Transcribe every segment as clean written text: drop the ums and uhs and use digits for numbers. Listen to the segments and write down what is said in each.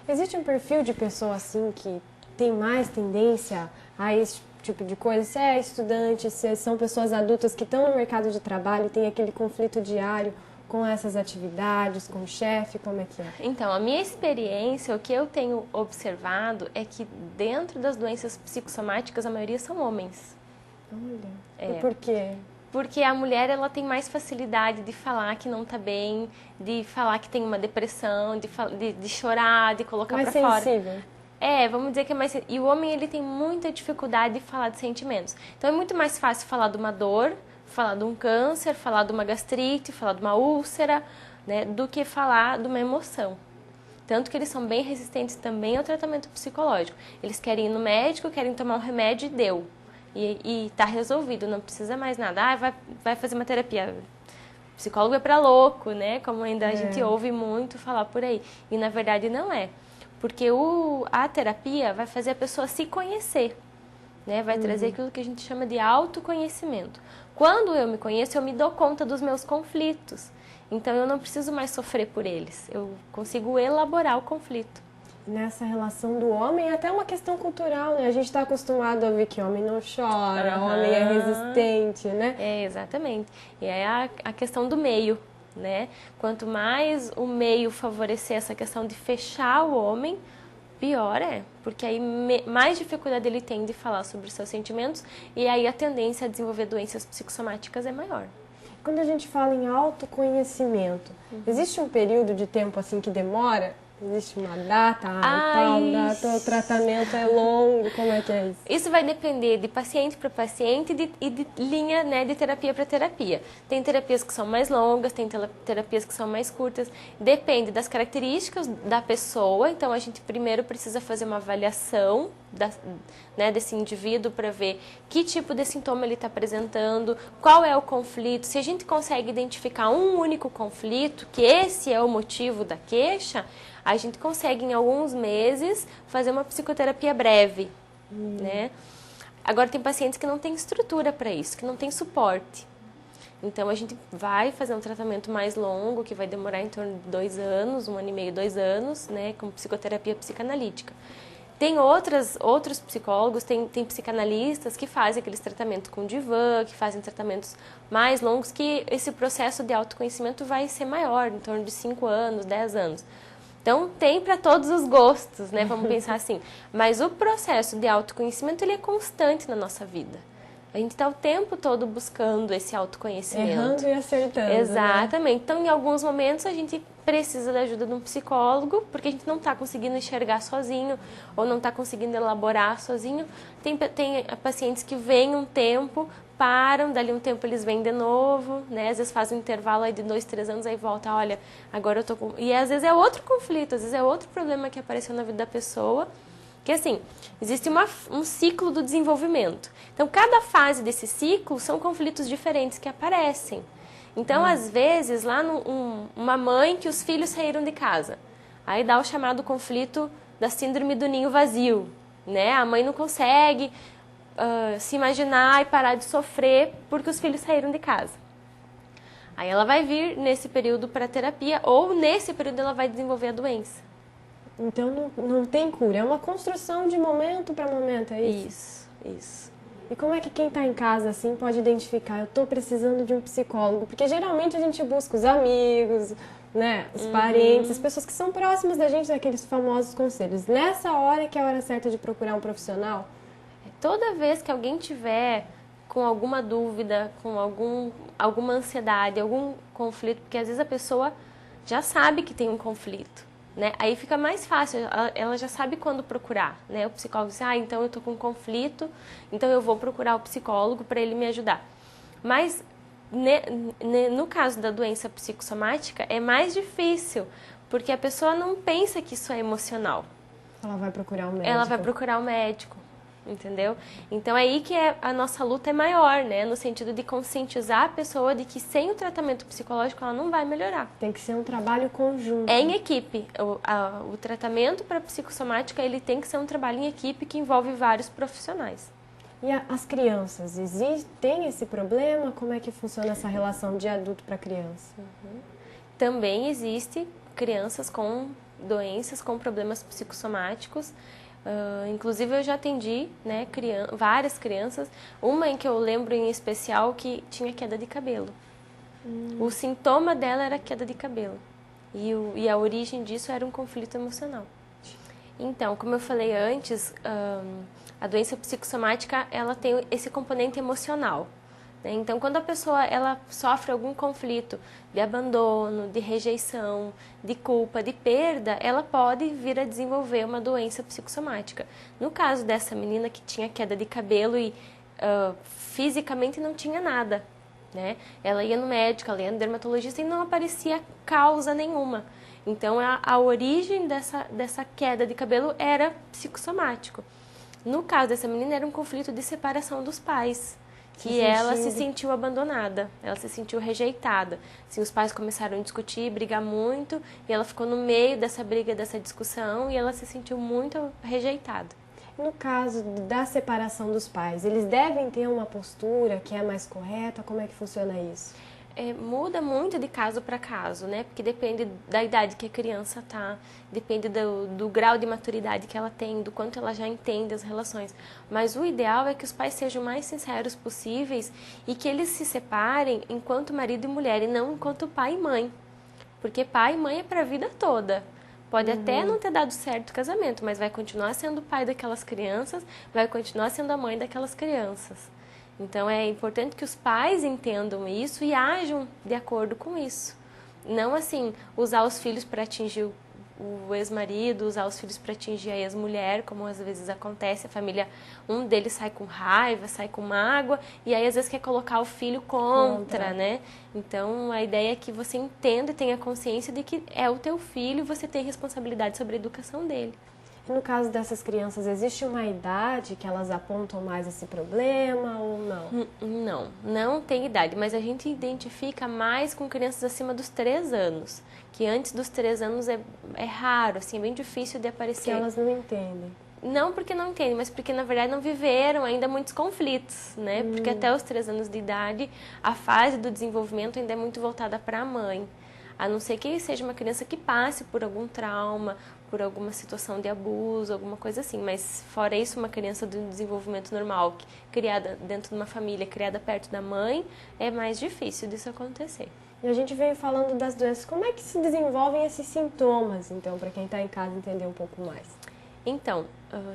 Existe um perfil de pessoa assim que tem mais tendência a esse tipo de coisa? Se é estudante, se são pessoas adultas que estão no mercado de trabalho e tem aquele conflito diário com essas atividades, com o chefe, como é que é? Então, a minha experiência, o que eu tenho observado é que dentro das doenças psicossomáticas, a maioria são homens. Olha, e por quê? Porque a mulher, ela tem mais facilidade de falar que não tá bem, de falar que tem uma depressão, de chorar, de colocar Mais pra fora. sensível. Vamos dizer que é mais... E o homem, ele tem muita dificuldade de falar de sentimentos. Então, é muito mais fácil falar de uma dor, falar de um câncer, falar de uma gastrite, falar de uma úlcera, né, do que falar de uma emoção. Tanto que eles são bem resistentes também ao tratamento psicológico. Eles querem ir no médico, querem tomar um remédio e deu. E tá resolvido, não precisa mais nada. Vai fazer uma terapia. Psicólogo é pra louco, né? Como ainda a gente ouve muito falar por aí. E na verdade não é. Porque a terapia vai fazer a pessoa se conhecer, né? Vai trazer aquilo que a gente chama de autoconhecimento. Quando eu me conheço, eu me dou conta dos meus conflitos. Então eu não preciso mais sofrer por eles. Eu consigo elaborar o conflito. Nessa relação do homem, é até uma questão cultural, né? A gente está acostumado a ver que homem não chora, homem é resistente, né? Exatamente. E é a questão do meio, né? Quanto mais o meio favorecer essa questão de fechar o homem, pior é. Porque aí mais dificuldade ele tem de falar sobre os seus sentimentos e aí a tendência a desenvolver doenças psicossomáticas é maior. Quando a gente fala em autoconhecimento, existe um período de tempo assim que demora? Existe uma data, tal data, o tratamento é longo, como é que é isso? Isso vai depender de paciente para paciente e de linha, né, de terapia para terapia. Tem terapias que são mais longas, tem terapias que são mais curtas. Depende das características da pessoa, então a gente primeiro precisa fazer uma avaliação né, desse indivíduo para ver que tipo de sintoma ele está apresentando, qual é o conflito. Se a gente consegue identificar um único conflito, que esse é o motivo da queixa, a gente consegue em alguns meses fazer uma psicoterapia breve, né? Agora tem pacientes que não têm estrutura para isso, que não têm suporte. Então a gente vai fazer um tratamento mais longo, que vai demorar em torno de 2 anos, 1 ano e meio, 2 anos, né, com psicoterapia psicanalítica. Tem outros psicólogos, tem psicanalistas que fazem aqueles tratamentos com divã, que fazem tratamentos mais longos, que esse processo de autoconhecimento vai ser maior, em torno de 5 anos, 10 anos. Então, tem para todos os gostos, né? Vamos pensar assim. Mas o processo de autoconhecimento, ele é constante na nossa vida. A gente está o tempo todo buscando esse autoconhecimento. Errando e acertando. Exatamente. Né? Então, em alguns momentos, a gente precisa da ajuda de um psicólogo, porque a gente não está conseguindo enxergar sozinho, ou não está conseguindo elaborar sozinho. Tem pacientes que vêm um tempo, param, dali um tempo eles vêm de novo, né? Às vezes fazem um intervalo aí de 2, 3 anos, aí volta, olha, agora eu tô com... E às vezes é outro conflito, às vezes é outro problema que apareceu na vida da pessoa, que assim, existe um ciclo do desenvolvimento. Então, cada fase desse ciclo são conflitos diferentes que aparecem. Então, às vezes, lá uma mãe que os filhos saíram de casa, aí dá o chamado conflito da síndrome do ninho vazio, né? A mãe não consegue se imaginar e parar de sofrer porque os filhos saíram de casa. Aí ela vai vir nesse período para terapia ou nesse período ela vai desenvolver a doença. Então não tem cura, é uma construção de momento para momento, é isso? Isso. E como é que quem está em casa assim pode identificar, eu estou precisando de um psicólogo? Porque geralmente a gente busca os amigos, né, os parentes, as pessoas que são próximas da gente, daqueles famosos conselhos. Nessa hora que é a hora certa de procurar um profissional? Toda vez que alguém tiver com alguma dúvida, com alguma ansiedade, algum conflito, porque às vezes a pessoa já sabe que tem um conflito, né? Aí fica mais fácil, ela já sabe quando procurar, né? O psicólogo diz, então eu tô com um conflito, então eu vou procurar o psicólogo para ele me ajudar. Mas no caso da doença psicossomática é mais difícil, porque a pessoa não pensa que isso é emocional. Ela vai procurar um médico. Ela vai procurar um médico. Entendeu? Então, é aí que a nossa luta é maior, né? No sentido de conscientizar a pessoa de que sem o tratamento psicológico ela não vai melhorar. Tem que ser um trabalho conjunto. É em equipe. O tratamento para psicossomática, ele tem que ser um trabalho em equipe que envolve vários profissionais. E as crianças, tem esse problema? Como é que funciona essa relação de adulto para criança? Também existe crianças com doenças com problemas psicossomáticos. Inclusive eu já atendi, né, várias crianças, uma em que eu lembro em especial que tinha queda de cabelo. O sintoma dela era queda de cabelo e a origem disso era um conflito emocional. Então, como eu falei antes, a doença psicossomática ela tem esse componente emocional. Então, quando a pessoa ela sofre algum conflito de abandono, de rejeição, de culpa, de perda, ela pode vir a desenvolver uma doença psicossomática. No caso dessa menina que tinha queda de cabelo e fisicamente não tinha nada, né? Ela ia no médico, ela ia no dermatologista e não aparecia causa nenhuma. Então, a origem dessa queda de cabelo era psicossomático. No caso dessa menina, era um conflito de separação dos pais. Que ela se sentiu abandonada, ela se sentiu rejeitada. Assim, os pais começaram a discutir, brigar muito, e ela ficou no meio dessa briga, dessa discussão, e ela se sentiu muito rejeitada. No caso da separação dos pais, eles devem ter uma postura que é mais correta? Como é que funciona isso? Muda muito de caso para caso, né? Porque depende da idade que a criança tá, depende do grau de maturidade que ela tem, do quanto ela já entende as relações. Mas o ideal é que os pais sejam o mais sinceros possíveis e que eles se separem enquanto marido e mulher e não enquanto pai e mãe. Porque pai e mãe é para a vida toda. Pode até não ter dado certo o casamento, mas vai continuar sendo o pai daquelas crianças, vai continuar sendo a mãe daquelas crianças. Então, é importante que os pais entendam isso e ajam de acordo com isso. Não, assim, usar os filhos para atingir o ex-marido, usar os filhos para atingir a ex-mulher, como às vezes acontece. A família, um deles sai com raiva, sai com mágoa, e aí às vezes quer colocar o filho contra, né? Então, a ideia é que você entenda e tenha consciência de que é o teu filho e você tem responsabilidade sobre a educação dele. No caso dessas crianças, existe uma idade que elas apontam mais esse problema ou não? Não tem idade, mas a gente identifica mais com crianças acima dos 3 anos, que antes dos 3 anos é raro, assim, é bem difícil de aparecer. Porque elas não entendem. Não porque não entendem, mas porque na verdade não viveram ainda muitos conflitos, né? Porque até os 3 anos de idade, a fase do desenvolvimento ainda é muito voltada para a mãe. A não ser que seja uma criança que passe por algum trauma, por alguma situação de abuso, alguma coisa assim. Mas fora isso, uma criança de desenvolvimento normal, criada dentro de uma família, criada perto da mãe, é mais difícil disso acontecer. E a gente veio falando das doenças. Como é que se desenvolvem esses sintomas, então, para quem está em casa entender um pouco mais? Então,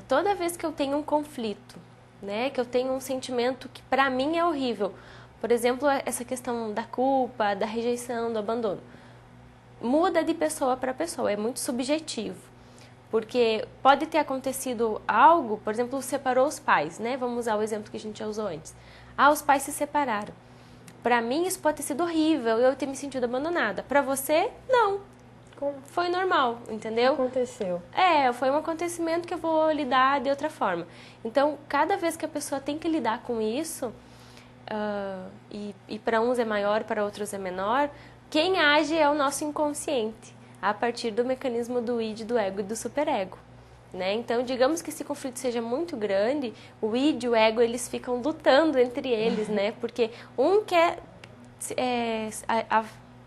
toda vez que eu tenho um conflito, né, que eu tenho um sentimento que para mim é horrível, por exemplo, essa questão da culpa, da rejeição, do abandono, muda de pessoa para pessoa, é muito subjetivo. Porque pode ter acontecido algo, por exemplo, separou os pais, né? Vamos usar o exemplo que a gente já usou antes. Os pais se separaram. Para mim, isso pode ter sido horrível, eu ter me sentido abandonada. Para você, não. Foi normal, entendeu? Aconteceu. Foi um acontecimento que eu vou lidar de outra forma. Então, cada vez que a pessoa tem que lidar com isso, e para uns é maior, para outros é menor, quem age é o nosso inconsciente, a partir do mecanismo do id, do ego e do superego, né? Então, digamos que esse conflito seja muito grande, o id e o ego, eles ficam lutando entre eles, né? Porque um quer...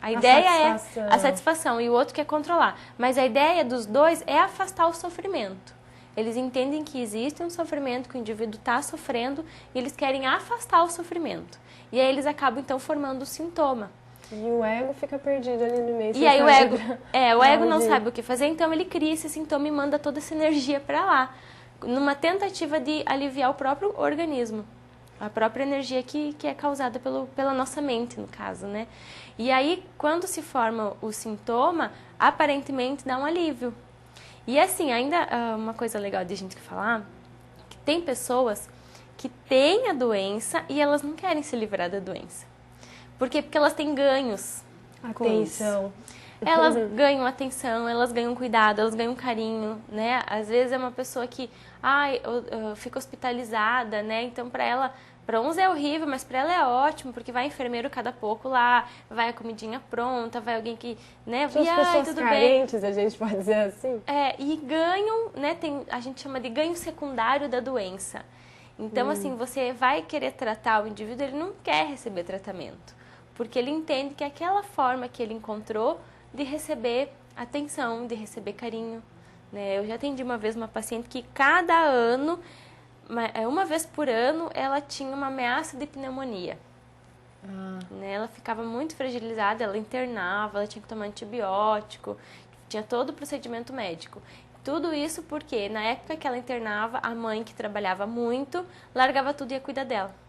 a ideia é a satisfação e o outro quer controlar. Mas a ideia dos dois é afastar o sofrimento. Eles entendem que existe um sofrimento, que o indivíduo está sofrendo, e eles querem afastar o sofrimento. E aí eles acabam, então, formando o sintoma. E o ego fica perdido ali no meio. E aí o ego não sabe o que fazer, então ele cria esse sintoma e manda toda essa energia para lá, numa tentativa de aliviar o próprio organismo, a própria energia que é causada pela nossa mente, no caso, né? E aí, quando se forma o sintoma, aparentemente dá um alívio. E assim, ainda uma coisa legal de a gente falar, que tem pessoas que têm a doença e elas não querem se livrar da doença. Por quê? Porque elas têm ganhos. Atenção. Elas ganham atenção, elas ganham cuidado, elas ganham carinho, né? Às vezes é uma pessoa que, fica hospitalizada, né? Então, para uns é horrível, mas para ela é ótimo, porque vai enfermeiro cada pouco lá, vai a comidinha pronta, vai alguém que, né? São as pessoas tudo carentes, bem. A gente pode dizer assim. E ganham, né? A gente chama de ganho secundário da doença. Então, assim, você vai querer tratar o indivíduo, ele não quer receber tratamento. Porque ele entende que aquela forma que ele encontrou de receber atenção, de receber carinho, né? Eu já atendi uma vez uma paciente que cada ano, uma vez por ano, ela tinha uma ameaça de pneumonia. Né? Ela ficava muito fragilizada, ela internava, ela tinha que tomar antibiótico, tinha todo o procedimento médico. Tudo isso porque, na época que ela internava, a mãe, que trabalhava muito, largava tudo e ia cuidar dela.